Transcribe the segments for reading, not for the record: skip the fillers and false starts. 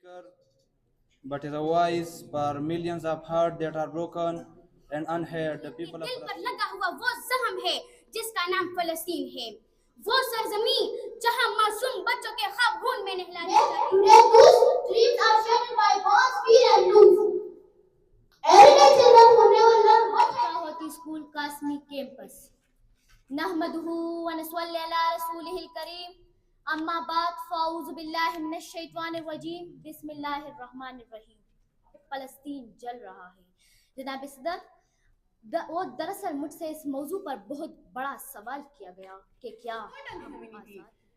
speaker, but is a voice for millions of hearts that are broken and unheard. The people of दिल पर Palestine. लगा हुआ वो जख्म है जिसका नाम फलस्तीन है, वो सरजमीन जहां मासूम बच्चों के ख्वाब खून में नहलाए जाते हैं। Dreams are shattered by wars, fear and lose. Everyday children who never learn what होती स्कूल कास्मी कैंपस नहमदुहु व नसल्ली अला रसूलिहिल करीम अम्मा बाद फ़ाऊज़ु बिल्लाहि मिनश शैतानिर रजीम बिस्मिल्लाहिर रहमानिर रहीम। फ़लस्तीन जल रहा है। जनाब सदर, वो दरअसल मुझसे इस मौजू पर बहुत बड़ा सवाल किया गया कि क्या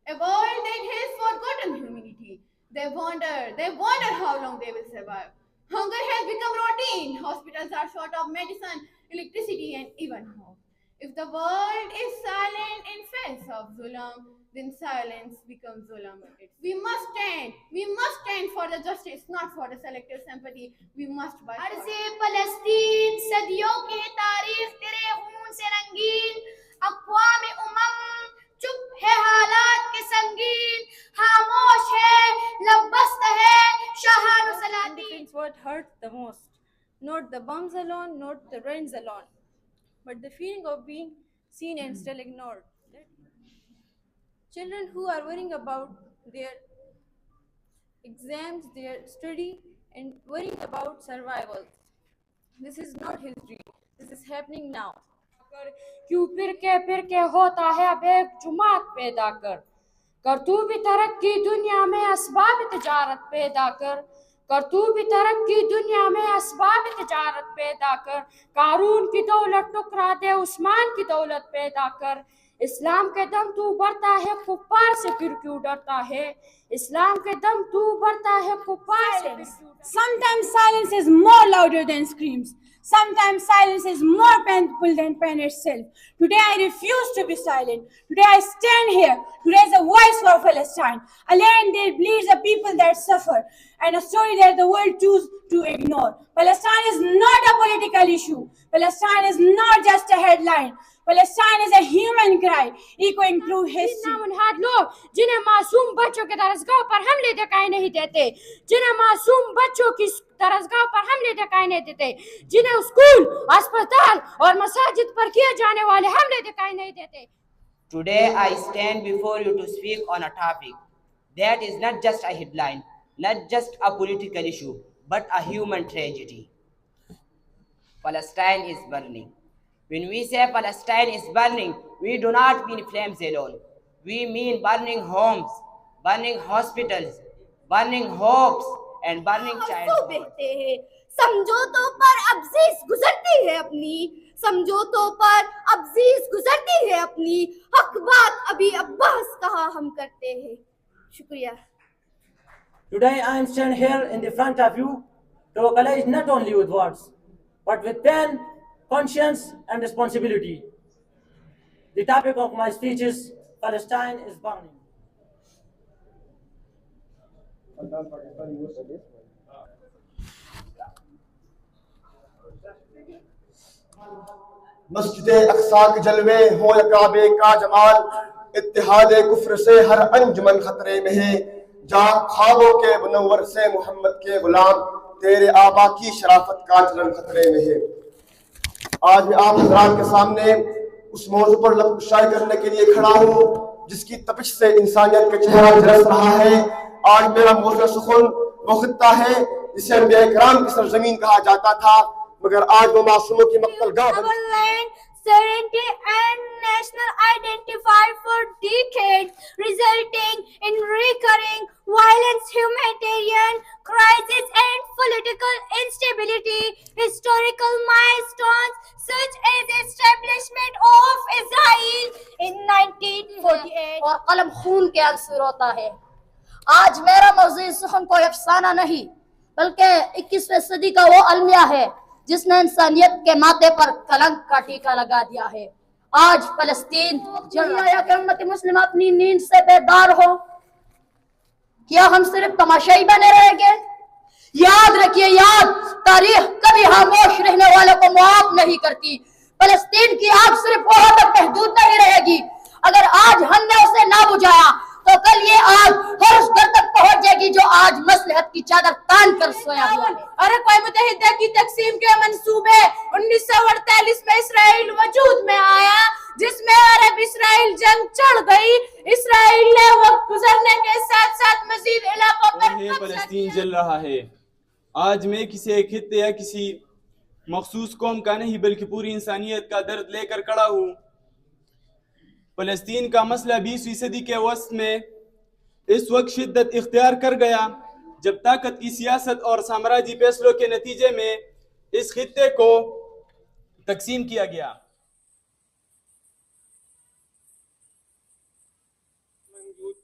A world that has forgotten humanity. They wonder how long they will survive. Hunger has become routine. Hospitals are short of medicine, electricity, and even hope. If the world is silent in face of Zulam, then silence becomes Zulam. We must stand for the justice, not for the selective sympathy. We must fight. अर्ज़े फ़लस्तीन सदियों की तारीख तेरे खून से रंगीन, अक़वाम उम्म चुप है हालात के संगीन, खामोश है लबस्त है शाहान सलातीन। What hurts the most, not the bombs alone, not the rains alone, but the feeling of being seen and still ignored. Children who are worrying about their exams, their study, and worrying about survival. This is not history. This is happening now. क्यों फिर के होता है अब एक जुमात पैदा कर तू भी तरक्की दुनिया में असबाब तिजारत पैदा कर तू भी तरक्की दुनिया में असबाब तिजारत पैदा कर। कारून की दौलत टुकरा दे उस्मान की दौलत पैदा कर। इस्लाम के दम तू बढ़ता है कुफ्फार से फिर क्यों डरता है। इस्लाम के दम तू बढ़ता है कुफ्फार से। Sometimes silence is more louder than screams. Sometimes silence is more painful than pain itself. Today I refuse to be silent. Today I stand here to raise a voice for Palestine, a land that bleeds, a people that suffer, and a story that the world chooses to ignore. Palestine is not a political issue. Palestine is not just a headline. Palestine is a human cry echoing through history. नामुनहाद लोग जिन्हें मासूम बच्चों के दरसगाह पर हमले दिखाई नहीं देते, जिन्हें मासूम बच्चों की दरसगाह पर हमले दिखाई नहीं देते, जिन्हें स्कूल, अस्पताल और मसाजिद पर किए जाने वाले हमले दिखाई नहीं देते। Today I stand before you to speak on a topic that is not just a headline, not just a political issue, but a human tragedy. Palestine is burning. When we say Palestine is burning, we do not mean flames alone. We mean burning homes, burning hospitals, burning hopes, and burning childhood. बहते हैं समझौतों पर अब्जीज गुजरती है अपनी, समझौतों पर अब्जीज गुजरती है अपनी, हक बात अभी अब्बास कहा हम करते हैं। शुक्रिया। Today I am standing here in the front of you to vocalize not only with words, but with pen, conscience and responsibility. The topic of my speech is Palestine is burning. मस्जिद अक्सा के जलवे हो या काबे का जमाल, इत्तिहाद कुफ्र से हर अंजुमन खतरे में है। जहाँ ख्वाबों के मुनव्वर से मोहम्मद के गुलाम, तेरे आबा की शराफत का चलन खतरे में है। आज मैं आप हजरात के सामने उस मौजू पर लफ्ज़ करने के लिए खड़ा हूँ जिसकी तपिश से इंसानियत का चेहरा झलस रहा है। आज मेरा मौजू सुखुन वो खित्ता है जिसे अंबिया इकराम की सरजमीन कहा जाता था, मगर आज वो मासूमों की मक्तलगाह बन Sovereignty and national identity for decades, resulting in recurring violence, humanitarian crisis, and political instability. Historical milestones such as establishment of Israel in 1948 और कलम खून के अक्सर होता है। आज मेरा मौज़ू सुखन कोई अफसाना नहीं, बल्कि 21वीं सदी का वो अलमिया है जिसने इंसानियत के माथे पर कलंक का टीका लगा दिया है। आज फलस्तीन जल रहा है कि उम्मत मुस्लिम अपनी नींद से बेदार हो। क्या हम सिर्फ तमाशाई बने रहेंगे? याद रखिए, तारीख कभी खामोश रहने वालों को मुआफ नहीं करती। फलस्तीन की आग सिर्फ वहां तक महदूद नहीं रहेगी। अगर आज हमने उसे ना बुझाया तो कल ये आग हर उस घर तक पहुंच जाएगी जो आज मसलहत की चादर तान कर सोया हुआ है। अरब मुत्तहिदा की तकसीम के मंसूबे 1948 में इसराइल वजूद में आया, जिसमें अरब इसराइल जंग चढ़ गई। इसराइल ने वक्त गुजरने के साथ साथ मजीद इलाकों पर फलस्तीन जल रहा है। आज मैं किसी एक खित्ते या किसी मखसूस कौम का नहीं बल्कि पूरी इंसानियत का दर्द लेकर खड़ा हूँ। फलस्तीन का मसला 20वीं सदी के वस्त में इस वक्त शिद्दत इख्तियार कर गया जब ताकत की सियासत और साम्राज्यी फैसलों के नतीजे में इस खित्ते को तकसीम किया गया।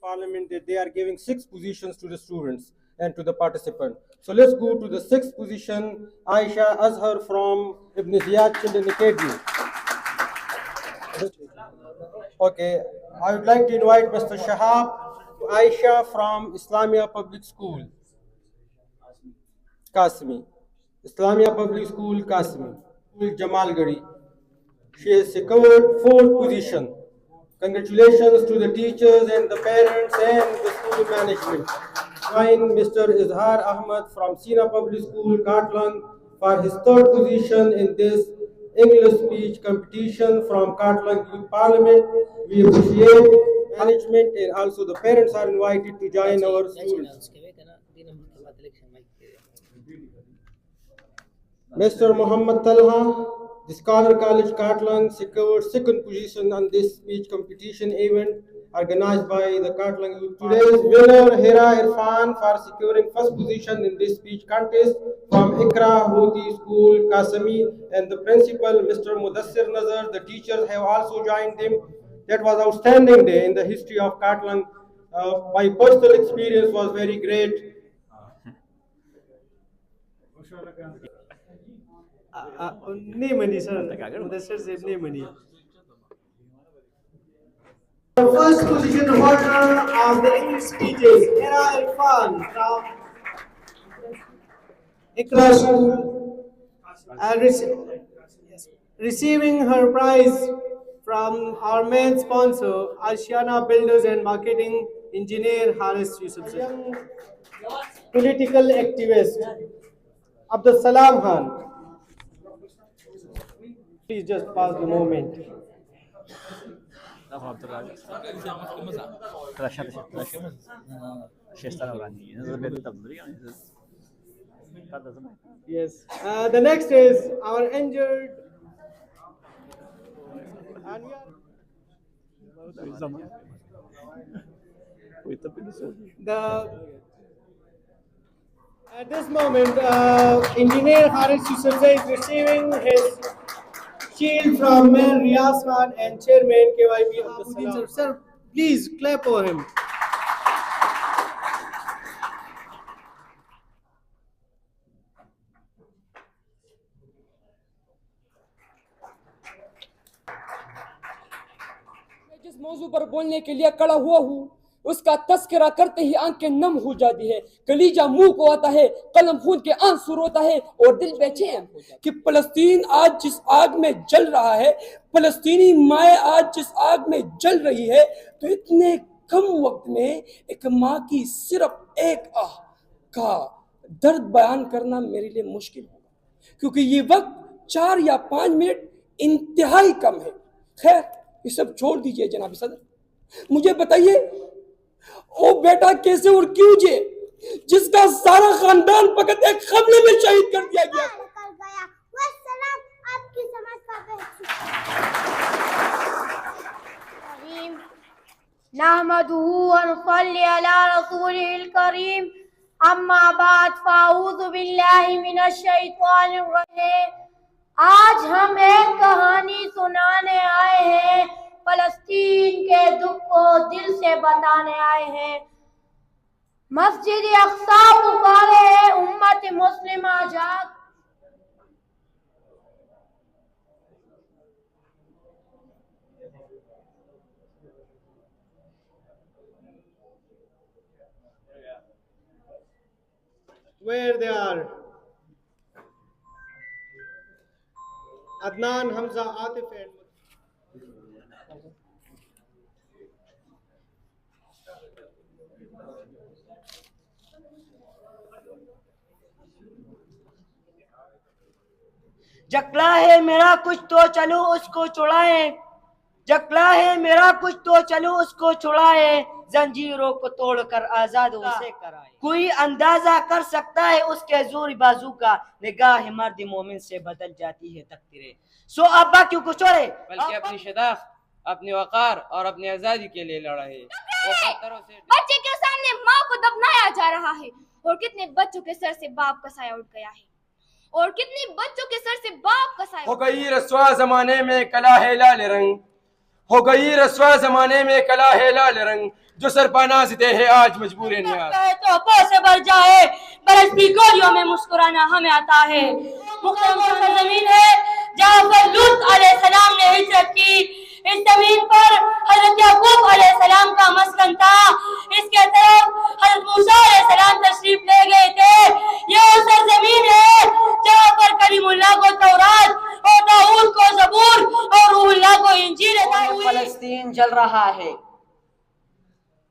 Parliament that they are giving 6 positions to the students and to the participants. So let's go to the 6th position, Aisha Azhar from Ibn Ziyad Children Academy. Okay, I would like to invite Mr. Shahab to Aisha from Islamia Public School, Kasmi. Islamia Public School, Kasmi. Jamalgari. She has secured 4th position. Congratulations to the teachers and the parents and the school management. Join Mr. Izhar Ahmad from Sina Public School, Katlang, for his 3rd position in this English speech competition from Katlang Youth Parliament. We appreciate management and also the parents are invited to join our students. Mr. Muhammad Talha, the Scholar College Katlang secured 2nd position on this speech competition event organized by the Katlang Youth. Today's winner Hira Irfan for securing 1st position in this speech contest from Ikra Houthi School, Kasami, and the principal Mr. Mudassir Nazar. The teachers have also joined them. That was outstanding day in the history of Katlang. My personal experience was very great. नहीं money sir, Mudassir से नहीं money. The first position holder of the English speeches, Hira Irfan from Ikra School, receiving her prize from our main sponsor, Ashiana Builders and Marketing Engineer Haris Yusuf. Political activist, Abdul Salam Khan. Please just pass the moment. Yes. The next is our injured. And we are at this moment, Engineer Haris Yusufzai is receiving his shield from Mayor Riyaz Khan and Chairman KYB Abdul Salam. Sir, please clap for him. जिस मौजू पर बोलने के लिए खड़ा हुआ हूँ उसका तस्करा करते ही आंखें नम हो जाती है, कलीजा मुंह को आता है, कलम खून के आंसू रोता है और दिल बेचैन कि फलस्तीन आज जिस आग में जल रहा है, फलस्तीनी माए आज जिस आग में जल रही है, तो इतने कम वक्त में एक माँ की सिर्फ एक आह का दर्द बयान करना मेरे लिए मुश्किल होगा, क्योंकि ये वक्त 4 या 5 मिनट इंतहाई कम है। खैर ये सब छोड़ दीजिए जनाब सदर, मुझे बताइए ओ बेटा कैसे और क्यों जे जिसका सारा खानदान फकत एक हमले में शहीद कर दिया गया। आपकी समाज का नहमदुहु व नुसल्ली अला रसूलिल करीम, अम्मा बाद फ़अऊज़ु बिल्लाहि मिनश शैतानिर रजीम। आज हम एक कहानी सुनाने आए हैं, फलस्तीन के दुख को दिल से बताने आए हैं। मस्जिद अक्सा पुकारे है उम्मत मुस्लिमा जाग, Where they are? Adnan, Hamza, Atif and जकला है मेरा कुछ तो चलो उसको छुड़ाए, जकला है मेरा कुछ तो चलो उसको छुड़ाए, जंजीरों को तोड़कर आजाद उसे कराए। कोई अंदाजा कर सकता है उसके जोर बाजू का, निगाह मर्द मोमिन से बदल जाती है तकदीरें। सो अब्बा क्यों कुछ छोड़े, बल्कि अपनी शदाख्त, अपने वकार और अपनी आजादी के लिए लड़ा है। बच्चे के सामने माँ को दफनाया जा रहा है, और कितने बच्चों के सर से बाप का साया उठ गया है, और कितने बच्चों के सर से बाप का साया। हो गई रस्वा जमाने में कला है लाल रंग, हो गई रस्वा जमाने में कला है लाल रंग, जो सरपनाज़ते है आज मजबूर न्याज। तो से भर जाए बरस भी गोलियों में मुस्कुराना हमें आता है। मुकद्दम सरजमीन है जहाँ पर लूत अलैहिस्सलाम ने हिजरत की, इस जमीन पर हजरत याकूब अलैहिस्सलाम का मस्कन था, इसके तरफ हजरत मूसा अलैहिस्सलाम तशरीफ ले गए थे। ये वो सरजमीन है जहाँ पर कलीमुल्लाह को तौरात और दाऊद को ज़बूर और रूहुल्लाह को इंजील अता हुई। फलस्तीन जल रहा है।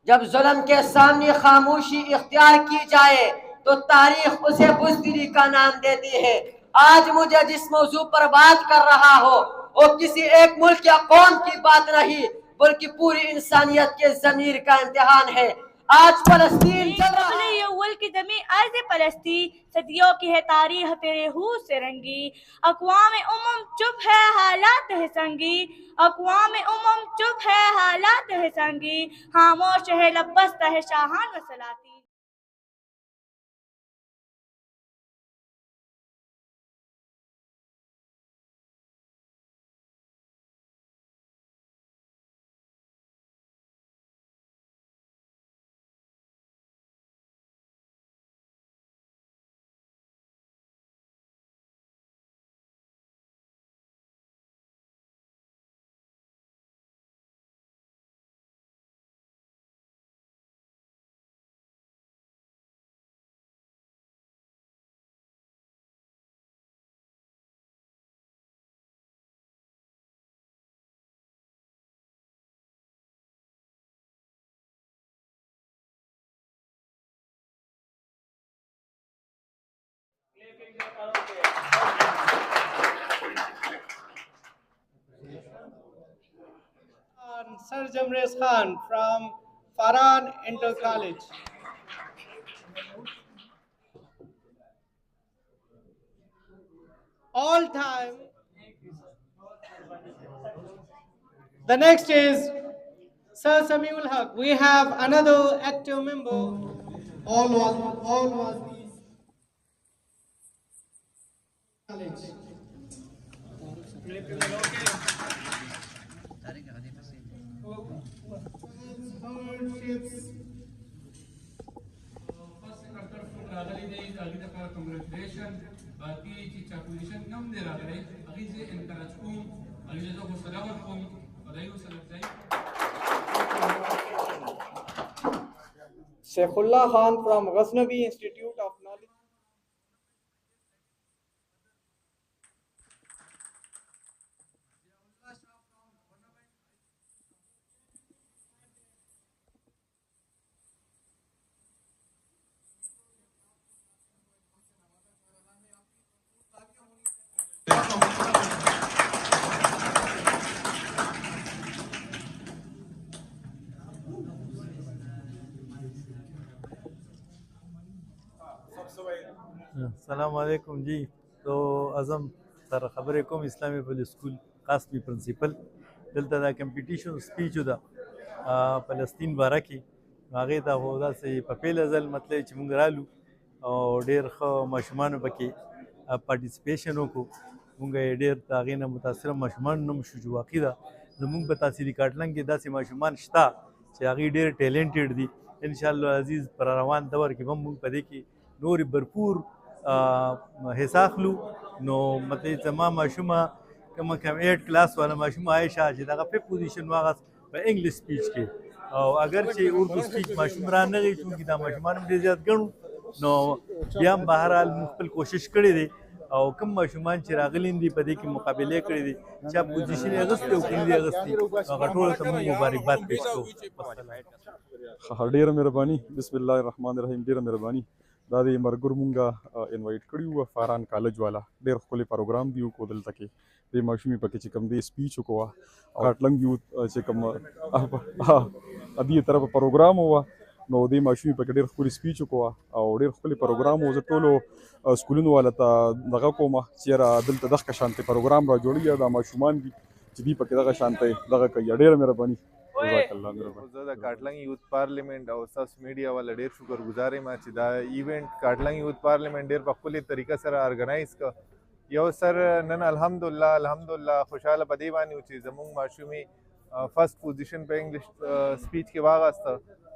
जब जुल्म के सामने खामोशी इख्तियार की जाए तो तारीख उसे बुज़दिली का नाम देती है। आज मुझे जिस मौजू पर बात कर रहा हो वो किसी एक मुल्क या कौम की बात नहीं, बल्कि पूरी इंसानियत के ज़मीर का इम्तिहान है। आज फलस्तीन जल रहा है। ये मुल्क की ज़मीन अर्ज़ फलस्तीन सदियों की है तारीख तेरे हू से रंगी, अक़वाम उम्म चुप है हालात है संगी, अक़वाम उम्म चुप है हालात है संगी, खामोश है लबस्ता है शाहान व सलाती। Sir Jamrez Khan from Farhan Inter College. All time. The next is Sir Samiul Haq. We have another active member. All was college. Sheikhullah Khan from Ghaznavi Institute of Knowledge. अस्सलाम वालेकुम जी। तो अज़म सर खबर कोम इस्लामी public school Qasmi principal दलता दा competition speech दा फलस्तीन बारा की आगे दा होदा से पपेल अजल मतलब چې مونږ رالو او ډېر ښه ماشومان پکې پارټیسپیشن وکړو مونږ ډېر تاغې نه متاثر ماشومان نوم شو چې واقعي ده زمونږ په تحصیلي کاټلنګ کې داسې ماشومان شته چې هغې ډېر ټیلنټډ دي انشاءالله عزیز پر روان دور کې هم مونږ په دې کې نورې भरपूर حصہ اخلو نو مطلب زما ماشومه کم 8 کلاس والا ماشومه عایشه چې دغه په پوزیشن واغس په انګلیش سپیچ کې او اگر چې اردو سپیچ ماشوم را نه غي چې دا ماشومان ډېر زیات ګڼو نو بیا هم بهرحال خپل کوشش کړی دی او کوم ماشومان چې راغلي دي په دې کې مقابله کړې دي چې پوزیشن یې اغستې او کړي دي اغستې هغه ټول ته مبارکباد پیښ کوو ډېره مهرباني بسم الله الرحمن الرحیم ډېره مهرباني دا د مرګر مونږه انوایټ کړي وو فاران کالج والا ډېر ښکلی پروګرام دی وکړو دلته کې د ماشومې پکې چې کوم دی سپیچ وکړه او کاټلنګ یوت چې کوم ادي طرف پروګرام وو نو د ماشومې پکې ډېر ښکلی سپیچ وکړه او ډېر ښکلی پروګرام وو. زه ټولو سکولونو والا ته دغه کومه چېرې دلته دغه شانتې پروګرام را جوړوي دا ماشومان دي چې دوی پکې دغه شانتې دغه کوي. ډېره مهرباني. زه د کاټلنګ یوت پارلیمنت او تاسو میډیا والا ډېر شکرګزار یم چې دا ایونت کاټلنګ یوت پارلیمنت ډېر په ښکلې طریقه سره ارګنایز کړ. یو سر نن الحمدلله خوشحاله په دې باندې و چې زموږ ماشومې فرست پوزیشن په انګلیش سپیچ کې واغسته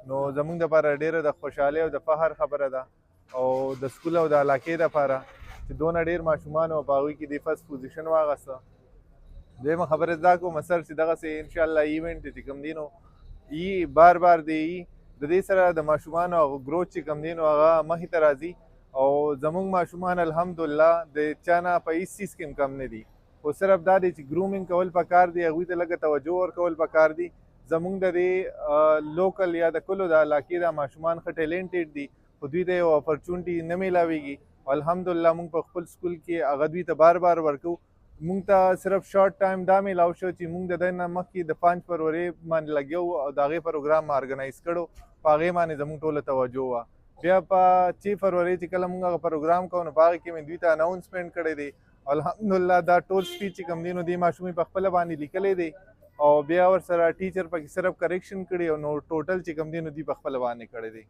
نو زموږ دپاره ډېره د خوشحالۍ او د فخر خبره ده او د سکول او د علاقې دپاره چې دونه ډېر ماشومان او په هغوی کې د فرست پوزیشن واغسته. دویمه خبره دا کوم سر چې دغسې انشاءالله ایونټ چې کوم دی نو بار دی د دې سره د ماشومانو هغه ګروث چې کوم دی نو هغه مخې ته راځي او زموږ ماشومان الحمدلله د چا نه په هېڅ څیز کې هم کم نه دي خو صرف دا دی چې ګرومینګ کول پکار دی هغوی ته لږه توجه ورکول پکار دي. زموږ د دې لوکل یا د کلو د علاقې دا ماشومان ښه ټیلنټډ دي خو دوی ته یو اپرچونټي نه میلاویږي او الحمدلله موږ په خپل سکول کې هغه دوی ته بار ورکو. مونږ ته صرف شارټ ټایم دا میلاو شو چې مونږ د دې نه مخکې د 5 فروری باندې لګیو او د هغې پروګرام ارګنایز کړو په هغې باندې زموږ ټوله توجه وه. بیا په 6 فروری چې کله مونږ هغه پروګرام کوو نو په هغې کې مې دوی ته اناونسمنټ کړی دی الحمدلله دا ټول سپیچ چې کوم دی نو دې ماشومې په خپله باندې لیکلی دی او بیا ورسره ټیچر پکې صرف کریکشن کړي او نو ټوټل چې کوم دی نو دوی په خپله باندې کړی دی.